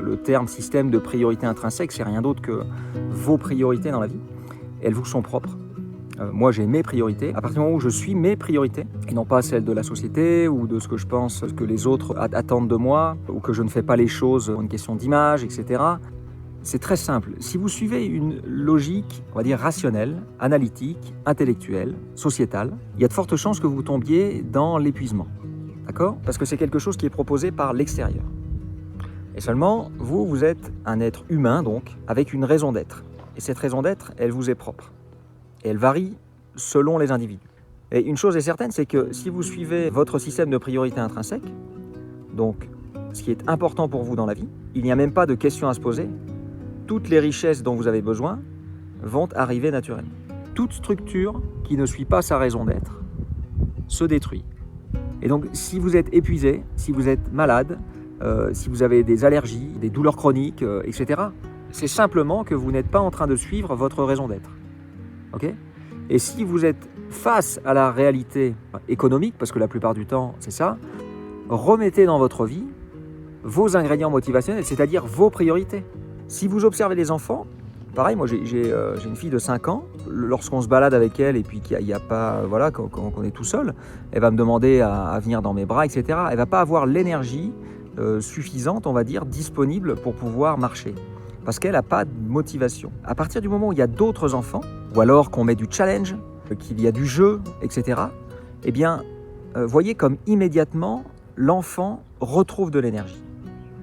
le terme système de priorité intrinsèque, c'est rien d'autre que vos priorités dans la vie. Elles vous sont propres. Moi, j'ai mes priorités. À partir du moment où je suis mes priorités, et non pas celles de la société ou de ce que je pense que les autres attendent de moi, ou que je ne fais pas les choses pour une question d'image, etc. C'est très simple. Si vous suivez une logique, on va dire rationnelle, analytique, intellectuelle, sociétale, il y a de fortes chances que vous tombiez dans l'épuisement. D'accord ? Parce que c'est quelque chose qui est proposé par l'extérieur. Et seulement, vous êtes un être humain, donc, avec une raison d'être. Et cette raison d'être, elle vous est propre. Et elle varie selon les individus. Et une chose est certaine, c'est que si vous suivez votre système de priorité intrinsèque, donc ce qui est important pour vous dans la vie, il n'y a même pas de question à se poser. Toutes les richesses dont vous avez besoin vont arriver naturellement. Toute structure qui ne suit pas sa raison d'être se détruit. Et donc, si vous êtes épuisé, si vous êtes malade, si vous avez des allergies, des douleurs chroniques, etc., c'est simplement que vous n'êtes pas en train de suivre votre raison d'être. Okay ? Et si vous êtes face à la réalité économique, parce que la plupart du temps, c'est ça, remettez dans votre vie vos ingrédients motivationnels, c'est-à-dire vos priorités. Si vous observez les enfants, pareil, moi j'ai une fille de 5 ans, lorsqu'on se balade avec elle et puis qu'il n'y a pas, voilà, quand on est tout seul, elle va me demander à venir dans mes bras, etc. Elle ne va pas avoir l'énergie suffisante, on va dire, disponible pour pouvoir marcher. Parce qu'elle n'a pas de motivation. À partir du moment où il y a d'autres enfants, ou alors qu'on met du challenge, qu'il y a du jeu, etc., eh bien, voyez comme immédiatement, l'enfant retrouve de l'énergie.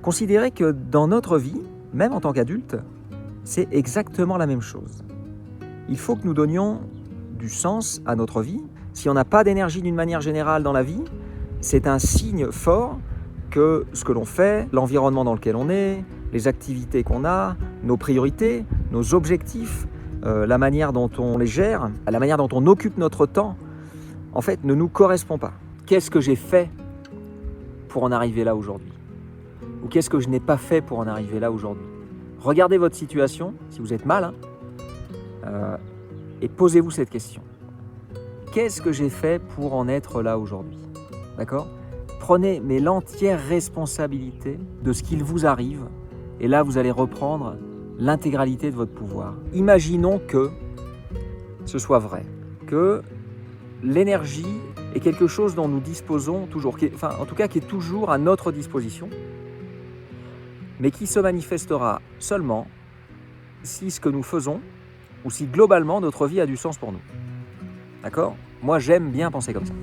Considérez que dans notre vie, même en tant qu'adulte, c'est exactement la même chose. Il faut que nous donnions du sens à notre vie. Si on n'a pas d'énergie d'une manière générale dans la vie, c'est un signe fort que ce que l'on fait, l'environnement dans lequel on est, les activités qu'on a, nos priorités, nos objectifs, la manière dont on les gère, la manière dont on occupe notre temps, en fait, ne nous correspond pas. Qu'est-ce que j'ai fait pour en arriver là aujourd'hui ? Ou qu'est-ce que je n'ai pas fait pour en arriver là aujourd'hui ? Regardez votre situation, si vous êtes mal, et posez-vous cette question. Qu'est-ce que j'ai fait pour en être là aujourd'hui ? D'accord ? Prenez l'entière responsabilité de ce qu'il vous arrive, et là vous allez reprendre l'intégralité de votre pouvoir. Imaginons que ce soit vrai, que l'énergie est quelque chose dont nous disposons toujours, en tout cas qui est toujours à notre disposition, mais qui se manifestera seulement si ce que nous faisons, ou si globalement notre vie a du sens pour nous. D'accord ? Moi j'aime bien penser comme ça.